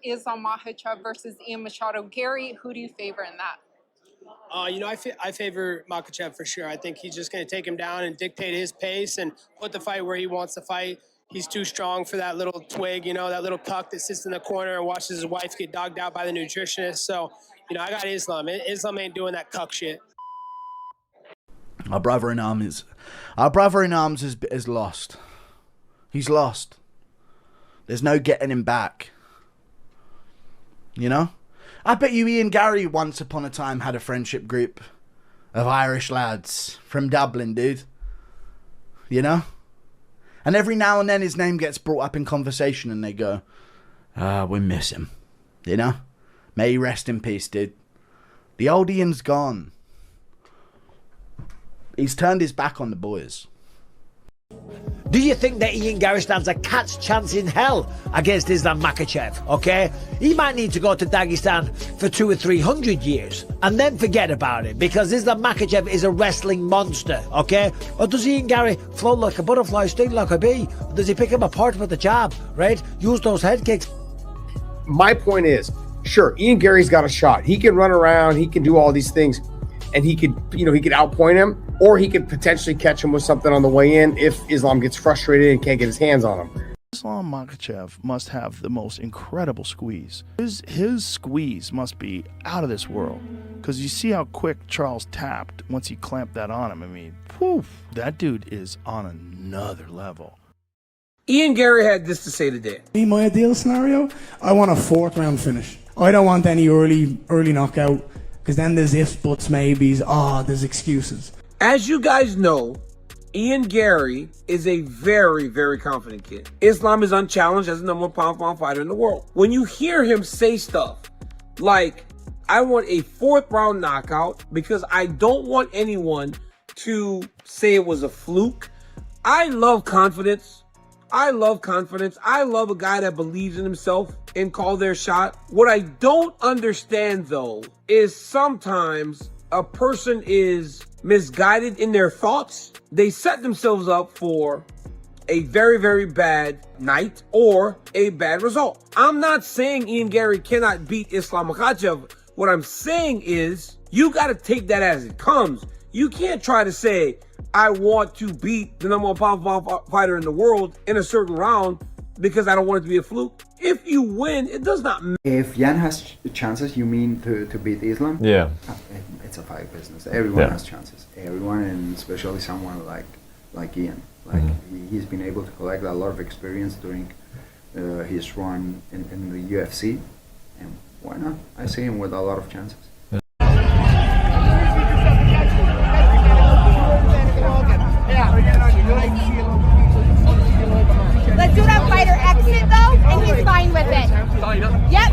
Islam Makhachev versus Ian Machado. Garry, who do you favor in that? I favor Makhachev for sure. I think he's just going to take him down and dictate his pace and put the fight where he wants to fight. He's too strong for that little twig, that little cuck that sits in the corner and watches his wife get dogged out by the nutritionist. So, I got Islam. Islam ain't doing that cuck shit. Our brother in arms is lost. He's lost. There's no getting him back. I bet you Ian Garry once upon a time had a friendship group of Irish lads from Dublin, dude. And every now and then his name gets brought up in conversation and they go, we miss him. May he rest in peace, dude. The old Ian's gone. He's turned his back on the boys. Do you think that Ian Garry stands a cat's chance in hell against Islam Makhachev, okay? He might need to go to Dagestan for 200 or 300 years and then forget about it, because Islam Makhachev is a wrestling monster, okay? Or does Ian Garry float like a butterfly, sting like a bee? Or does he pick him apart with a jab, right? Use those head kicks. My point is, sure, Ian Garry's got a shot. He can run around, he can do all these things, and he could outpoint him, or he could potentially catch him with something on the way in if Islam gets frustrated and can't get his hands on him. Islam Makhachev must have the most incredible squeeze. His squeeze must be out of this world, because you see how quick Charles tapped once he clamped that on him. I mean, poof, that dude is on another level. Ian Garry had this to say today. In my ideal scenario, I want a 4th round finish. I don't want any early knockout, because then there's ifs, buts, maybes, there's excuses. As you guys know, Ian Garry is a very, very confident kid. Islam is unchallenged as the #1 pound-for-pound fighter in the world. When you hear him say stuff like, I want a 4th round knockout because I don't want anyone to say it was a fluke. I love confidence. I love a guy that believes in himself and call their shot. What I don't understand, though, is sometimes a person is misguided in their thoughts. They set themselves up for a very, very bad night or a bad result. I'm not saying Ian Garry cannot beat Islam Makhachev. What I'm saying is you got to take that as it comes. You can't try to say, I want to beat the #1 pound-for-pound fighter in the world in a certain round because I don't want it to be a fluke. If you win, it does not matter. If Jan has chances, you mean to beat Islam? Yeah. It's a fight business. Everyone has chances. Everyone, and especially someone like Ian. He's been able to collect a lot of experience during his run in the UFC. And why not? I see him with a lot of chances. Let's do that fighter exit though, and he's fine with it. Yep.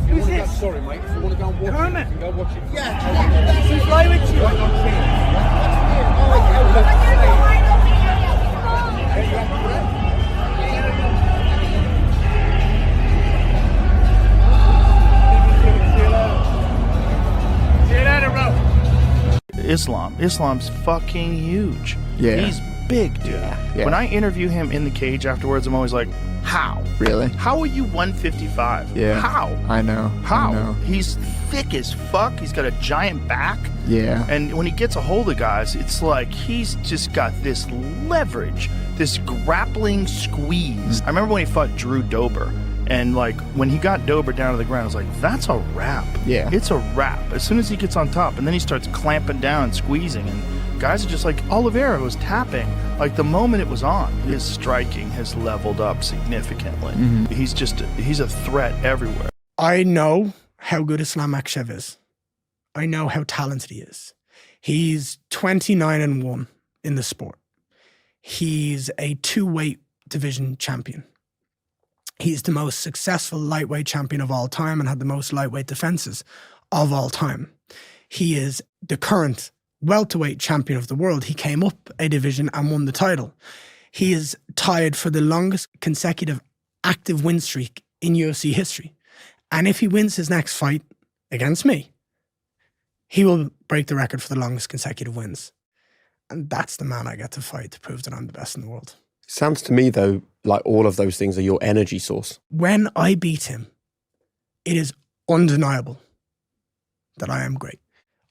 Who's this? Sorry, mate. If you want to go and watch Cormier. it, you can go watch it. Yeah. She's fly with you. Islam's fucking huge. Yeah. He's big, dude. Yeah. When I interview him in the cage afterwards, I'm always like, how? Really? How are you 155? Yeah. How? I know. How? I know. He's thick as fuck. He's got a giant back. Yeah. And when he gets a hold of guys, it's like he's just got this leverage, this grappling squeeze. I remember when he fought Drew Dober. And like when he got Dober down to the ground, I was like, that's a wrap. Yeah. It's a wrap. As soon as he gets on top, and then he starts clamping down and squeezing, and guys are just like, Oliveira was tapping. Like the moment it was on, his striking has leveled up significantly. Mm-hmm. He's a threat everywhere. I know how good Islam Makhachev is. I know how talented he is. He's 29-1 in the sport. He's a 2-weight division champion. He's the most successful lightweight champion of all time and had the most lightweight defenses of all time. He is the current welterweight champion of the world. He came up a division and won the title. He is tied for the longest consecutive active win streak in UFC history. And if he wins his next fight against me, he will break the record for the longest consecutive wins. And that's the man I get to fight to prove that I'm the best in the world. Sounds to me, though, like all of those things are your energy source. When I beat him, it is undeniable that I am great.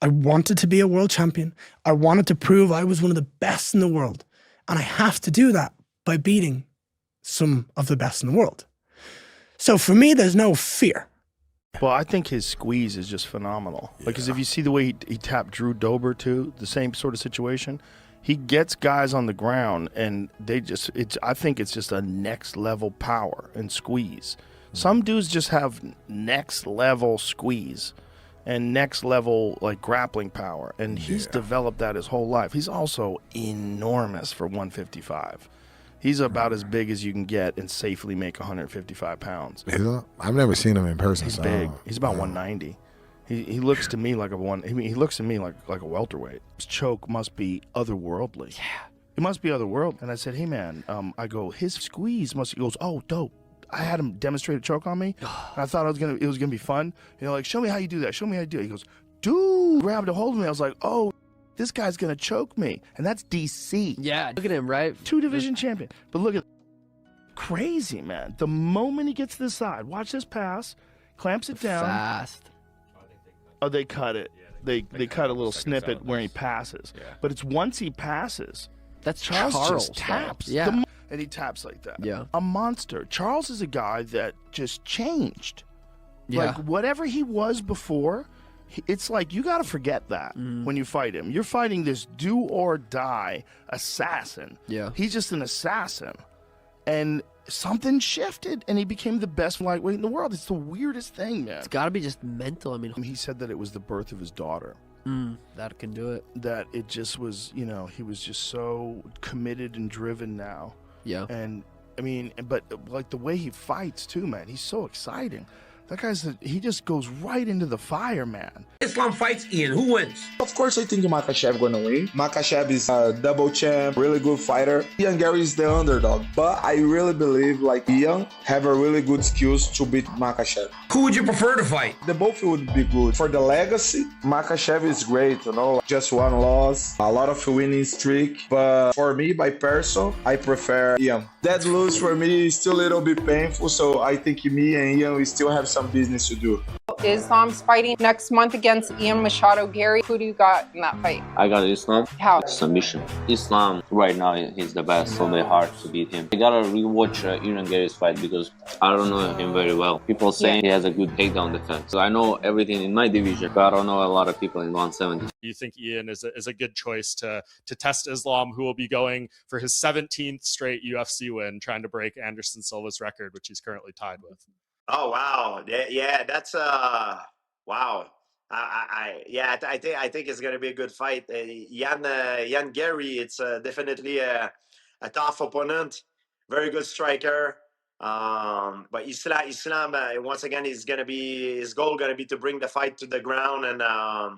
I wanted to be a world champion. I wanted to prove I was one of the best in the world. And I have to do that by beating some of the best in the world. So for me, there's no fear. Well, I think his squeeze is just phenomenal. Like, because if you see the way he tapped Drew Dober too, the same sort of situation, he gets guys on the ground and I think it's just a next level power and squeeze. Some dudes just have next level squeeze and next level like grappling power, and he's developed that his whole life. He's also enormous for 155. He's about as big as you can get and safely make 155 pounds. I've never seen him in person. He's big. He's about 190. He looks to me like he looks to me like a welterweight. His choke must be otherworldly. Yeah, it must be otherworldly. And I said, hey man, I go, his squeeze must. He goes, oh dope. I had him demonstrate a choke on me. And I thought it was gonna be fun. You know, like, show me how you do that. Show me how you do it. He goes, dude, grabbed a hold of me. I was like, oh, this guy's gonna choke me. And that's DC. Yeah, look at him, right? 2-division champion. But look at, crazy, man. The moment he gets to the side, watch this pass, clamps it down. Fast. Oh, they cut it. They cut a little snippet where he passes. Yeah. But it's once he passes, that's Charles just though. taps. Yeah. And he taps like that. Yeah. A monster. Charles is a guy that just changed. Yeah. Like, whatever he was before, it's like you got to forget that when you fight him. You're fighting this do or die assassin. Yeah. He's just an assassin. And something shifted and he became the best lightweight in the world. It's the weirdest thing, man. It's got to be just mental. I mean, he said that it was the birth of his daughter. That can do it. That it just was, you know, he was just so committed and driven now. Yeah. And I mean, but like the way he fights too, man, he's so exciting. That guy's, he just goes right into the fire, man. Islam fights Ian. Who wins? Of course, I think Makhachev gonna win. Makhachev is a double champ, really good fighter. Ian Garry is the underdog, but I really believe like Ian have a really good skills to beat Makhachev. Who would you prefer to fight? The both would be good. For the legacy, Makhachev is great, you know, just one loss, a lot of winning streak. But for me, by person, I prefer Ian. That lose for me is still a little bit painful, so I think me and Ian, we still have some business to do. Islam's fighting next month against Ian Machado. Gary, who do you got in that fight? I got Islam. How? Submission. Islam right now he's the best, so they're hard to beat him. I gotta rewatch Ian Gary's fight because I don't know him very well. People saying he has a good takedown defense. So I know everything in my division, but I don't know a lot of people in 170. You think Ian is a good choice to test Islam, who will be going for his 17th straight UFC win, trying to break Anderson Silva's record, which he's currently tied with. Oh wow, yeah, that's wow. I think it's gonna be a good fight. Ian Garry, it's definitely a tough opponent, very good striker. But Islam once again is gonna be his goal gonna be to bring the fight to the ground, and I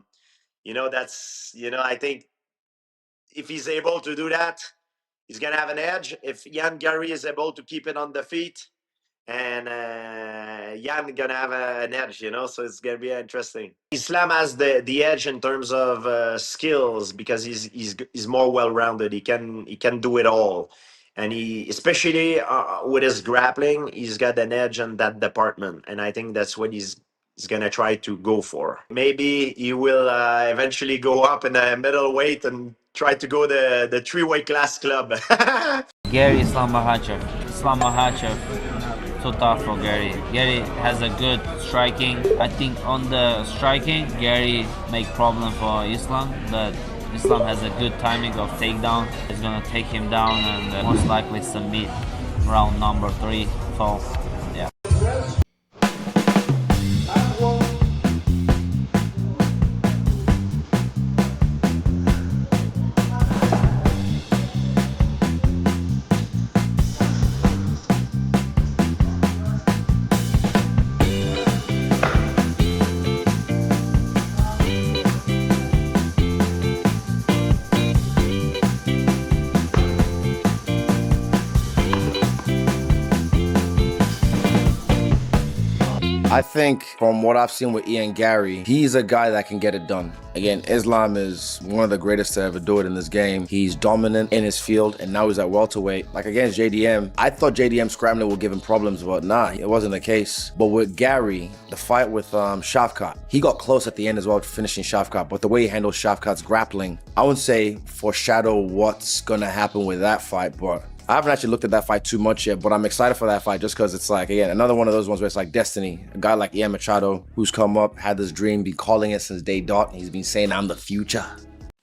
think if he's able to do that, he's gonna have an edge. If Ian Garry is able to keep it on the feet, and Jan gonna have an edge, so it's gonna be interesting. Islam has the edge in terms of skills because he's more well-rounded. He can do it all, and he especially with his grappling, he's got an edge in that department, and I think that's what he's gonna try to go for. Maybe he will eventually go up in the middleweight and try to go the 3-weight class club. Garry, Islam Makhachev. Islam Makhachev. So tough for Garry. Garry has a good striking. I think on the striking, Garry make problem for Islam, but Islam has a good timing of takedown. He's gonna take him down and most likely submit round number 3. So, yeah. I think from what I've seen with Ian Garry, he's a guy that can get it done. Again, Islam is one of the greatest to ever do it in this game. He's dominant in his field, and now he's at welterweight. Like against JDM, I thought JDM scrambling would give him problems, but nah, it wasn't the case. But with Garry, the fight with Shavkat, he got close at the end as well to finishing Shavkat, but the way he handles Shavkat's grappling, I wouldn't say foreshadow what's gonna happen with that fight, but I haven't actually looked at that fight too much yet, but I'm excited for that fight just because it's like, again, another one of those ones where it's like destiny. A guy like Ian Machado, who's come up, had this dream, been calling it since day dot, and he's been saying, I'm the future.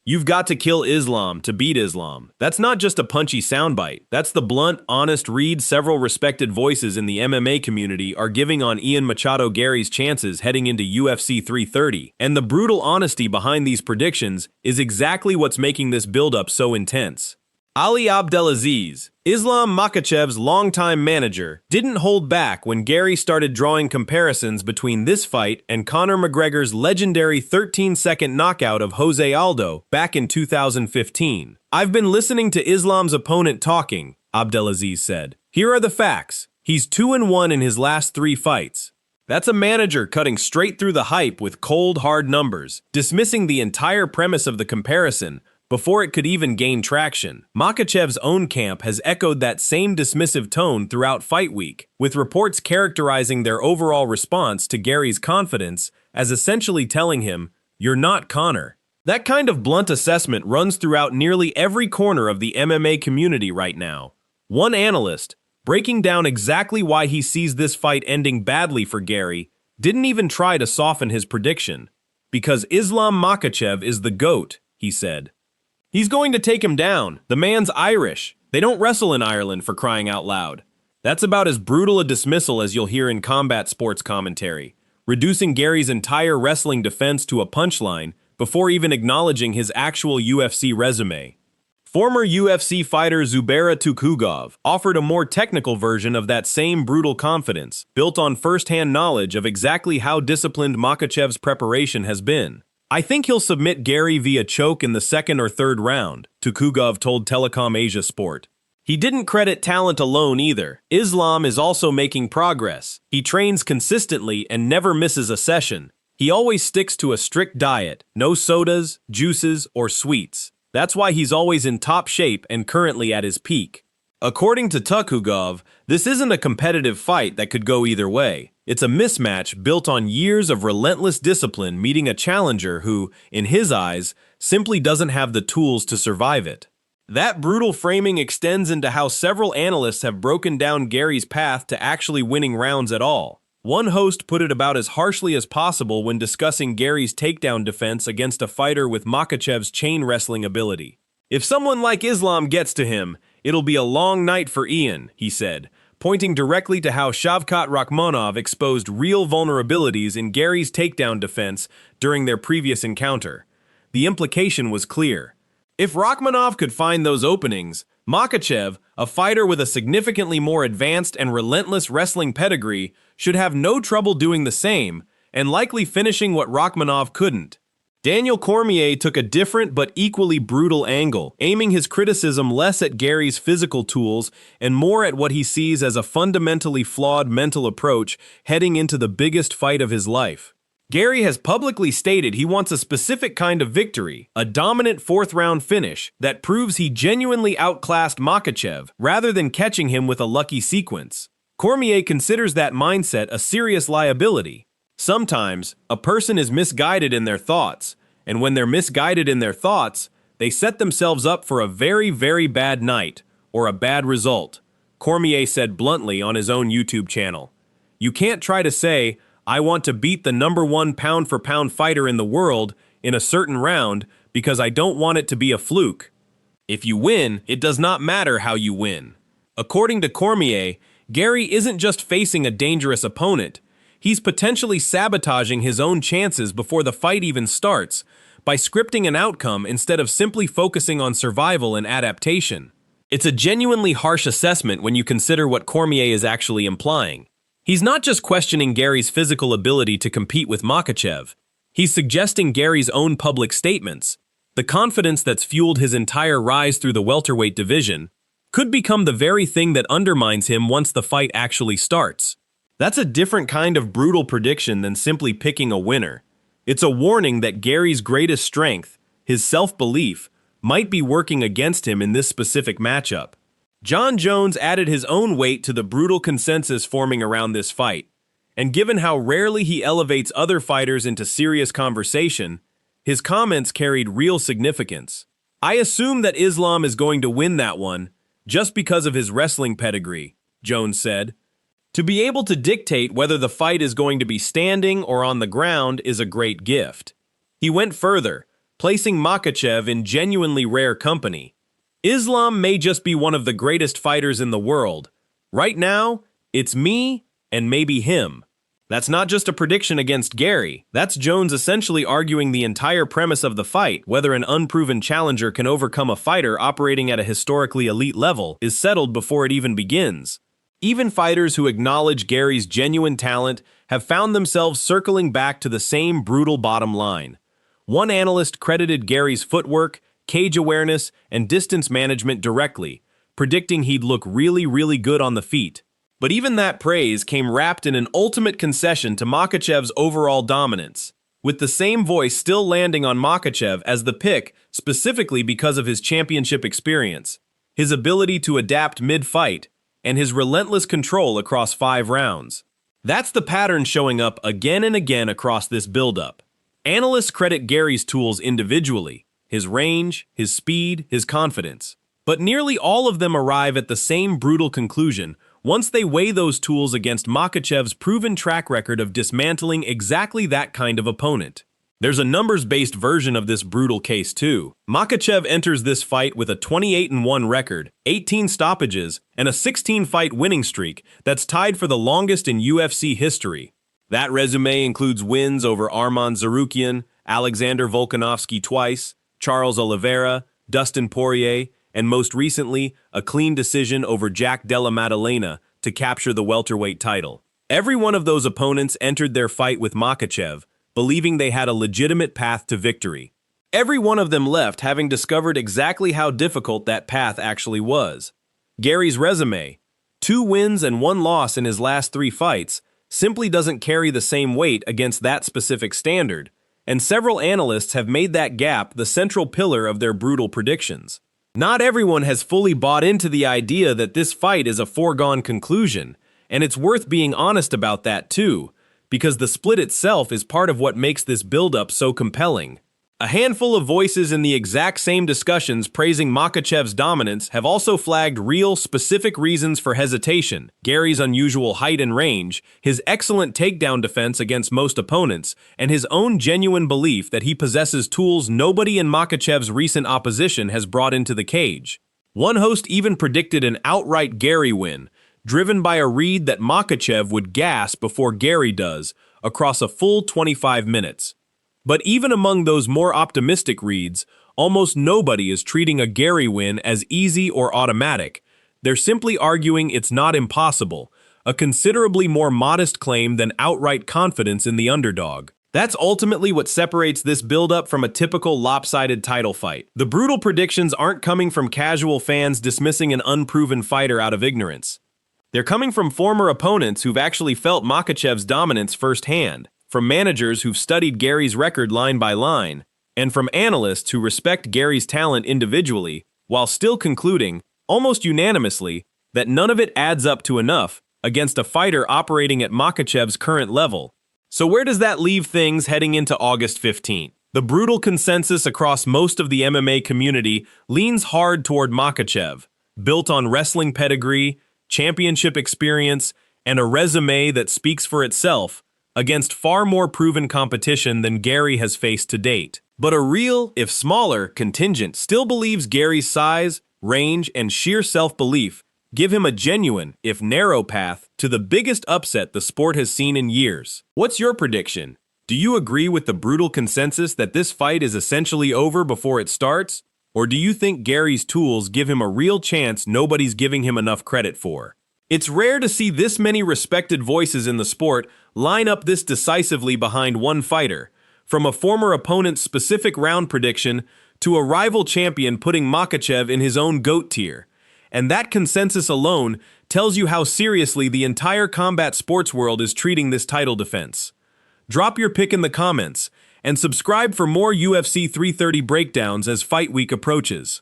You've got to kill Islam to beat Islam. That's not just a punchy soundbite. That's the blunt, honest read several respected voices in the MMA community are giving on Ian Machado Garry's chances heading into UFC 330. And the brutal honesty behind these predictions is exactly what's making this build-up so intense. Ali Abdelaziz, Islam Makhachev's longtime manager, didn't hold back when Garry started drawing comparisons between this fight and Conor McGregor's legendary 13-second knockout of Jose Aldo back in 2015. I've been listening to Islam's opponent talking, Abdelaziz said. Here are the facts. He's 2-1 in his last 3 fights. That's a manager cutting straight through the hype with cold, hard numbers, dismissing the entire premise of the comparison before it could even gain traction. Makhachev's own camp has echoed that same dismissive tone throughout fight week, with reports characterizing their overall response to Garry's confidence as essentially telling him, "You're not Conor." That kind of blunt assessment runs throughout nearly every corner of the MMA community right now. One analyst, breaking down exactly why he sees this fight ending badly for Garry, didn't even try to soften his prediction. Because Islam Makhachev is the GOAT, he said. He's going to take him down. The man's Irish. They don't wrestle in Ireland, for crying out loud. That's about as brutal a dismissal as you'll hear in combat sports commentary, reducing Garry's entire wrestling defense to a punchline before even acknowledging his actual UFC resume. Former UFC fighter Zubaira Tukhugov offered a more technical version of that same brutal confidence, built on first-hand knowledge of exactly how disciplined Makhachev's preparation has been. I think he'll submit Garry via choke in the 2nd or 3rd round, Tukhugov told Telecom Asia Sport. He didn't credit talent alone either. Islam is also making progress. He trains consistently and never misses a session. He always sticks to a strict diet, no sodas, juices, or sweets. That's why he's always in top shape and currently at his peak. According to Tukhugov, this isn't a competitive fight that could go either way. It's a mismatch built on years of relentless discipline meeting a challenger who, in his eyes, simply doesn't have the tools to survive it. That brutal framing extends into how several analysts have broken down Garry's path to actually winning rounds at all. One host put it about as harshly as possible when discussing Garry's takedown defense against a fighter with Makhachev's chain wrestling ability. If someone like Islam gets to him, it'll be a long night for Ian, he said, pointing directly to how Shavkat Rakhmonov exposed real vulnerabilities in Garry's takedown defense during their previous encounter. The implication was clear. If Rakhmonov could find those openings, Makhachev, a fighter with a significantly more advanced and relentless wrestling pedigree, should have no trouble doing the same, and likely finishing what Rakhmonov couldn't. Daniel Cormier took a different but equally brutal angle, aiming his criticism less at Garry's physical tools and more at what he sees as a fundamentally flawed mental approach heading into the biggest fight of his life. Garry has publicly stated he wants a specific kind of victory, a dominant 4th-round finish that proves he genuinely outclassed Makhachev rather than catching him with a lucky sequence. Cormier considers that mindset a serious liability. Sometimes, a person is misguided in their thoughts, and when they're misguided in their thoughts, they set themselves up for a very, very bad night, or a bad result, Cormier said bluntly on his own YouTube channel. You can't try to say, I want to beat the #1 pound-for-pound fighter in the world in a certain round because I don't want it to be a fluke. If you win, it does not matter how you win. According to Cormier, Garry isn't just facing a dangerous opponent, he's potentially sabotaging his own chances before the fight even starts by scripting an outcome instead of simply focusing on survival and adaptation. It's a genuinely harsh assessment when you consider what Cormier is actually implying. He's not just questioning Garry's physical ability to compete with Makhachev. He's suggesting Garry's own public statements, the confidence that's fueled his entire rise through the welterweight division, could become the very thing that undermines him once the fight actually starts. That's a different kind of brutal prediction than simply picking a winner. It's a warning that Garry's greatest strength, his self-belief, might be working against him in this specific matchup. Jon Jones added his own weight to the brutal consensus forming around this fight, and given how rarely he elevates other fighters into serious conversation, his comments carried real significance. I assume that Islam is going to win that one, just because of his wrestling pedigree, Jones said. To be able to dictate whether the fight is going to be standing or on the ground is a great gift. He went further, placing Makhachev in genuinely rare company. Islam may just be one of the greatest fighters in the world. Right now, it's me and maybe him. That's not just a prediction against Garry. That's Jones essentially arguing the entire premise of the fight, whether an unproven challenger can overcome a fighter operating at a historically elite level, is settled before it even begins. Even fighters who acknowledge Garry's genuine talent have found themselves circling back to the same brutal bottom line. One analyst credited Garry's footwork, cage awareness, and distance management directly, predicting he'd look really good on the feet. But even that praise came wrapped in an ultimate concession to Makhachev's overall dominance, with the same voice still landing on Makhachev as the pick specifically because of his championship experience, his ability to adapt mid-fight, and his relentless control across 5 rounds. That's the pattern showing up again and again across this build-up. Analysts credit Garry's tools individually, his range, his speed, his confidence. But nearly all of them arrive at the same brutal conclusion once they weigh those tools against Makhachev's proven track record of dismantling exactly that kind of opponent. There's a numbers-based version of this brutal case too. Makhachev enters this fight with a 28-1 record, 18 stoppages, and a 16-fight winning streak that's tied for the longest in UFC history. That resume includes wins over Arman Tsarukyan, Alexander Volkanovski twice, Charles Oliveira, Dustin Poirier, and most recently, a clean decision over Jack Della Maddalena to capture the welterweight title. Every one of those opponents entered their fight with Makhachev, believing they had a legitimate path to victory. Every one of them left having discovered exactly how difficult that path actually was. Garry's resume, 2 wins and 1 loss in his last 3 fights, simply doesn't carry the same weight against that specific standard, and several analysts have made that gap the central pillar of their brutal predictions. Not everyone has fully bought into the idea that this fight is a foregone conclusion, and it's worth being honest about that too, because the split itself is part of what makes this build-up so compelling. A handful of voices in the exact same discussions praising Makhachev's dominance have also flagged real, specific reasons for hesitation: Garry's unusual height and range, his excellent takedown defense against most opponents, and his own genuine belief that he possesses tools nobody in Makhachev's recent opposition has brought into the cage. One host even predicted an outright Garry win, driven by a read that Makhachev would gas before Garry does, across a full 25 minutes. But even among those more optimistic reads, almost nobody is treating a Garry win as easy or automatic. They're simply arguing it's not impossible, a considerably more modest claim than outright confidence in the underdog. That's ultimately what separates this build-up from a typical lopsided title fight. The brutal predictions aren't coming from casual fans dismissing an unproven fighter out of ignorance. They're coming from former opponents who've actually felt Makhachev's dominance firsthand, from managers who've studied Garry's record line by line, and from analysts who respect Garry's talent individually, while still concluding, almost unanimously, that none of it adds up to enough against a fighter operating at Makhachev's current level. So where does that leave things heading into August 15th? The brutal consensus across most of the MMA community leans hard toward Makhachev, built on wrestling pedigree, championship experience, and a resume that speaks for itself, against far more proven competition than Garry has faced to date. But a real, if smaller, contingent still believes Garry's size, range, and sheer self-belief give him a genuine, if narrow, path to the biggest upset the sport has seen in years. What's your prediction? Do you agree with the brutal consensus that this fight is essentially over before it starts? Or do you think Garry's tools give him a real chance nobody's giving him enough credit for? It's rare to see this many respected voices in the sport line up this decisively behind one fighter, from a former opponent's specific round prediction to a rival champion putting Makhachev in his own GOAT tier. And that consensus alone tells you how seriously the entire combat sports world is treating this title defense. Drop your pick in the comments, and subscribe for more UFC 330 breakdowns as Fight Week approaches.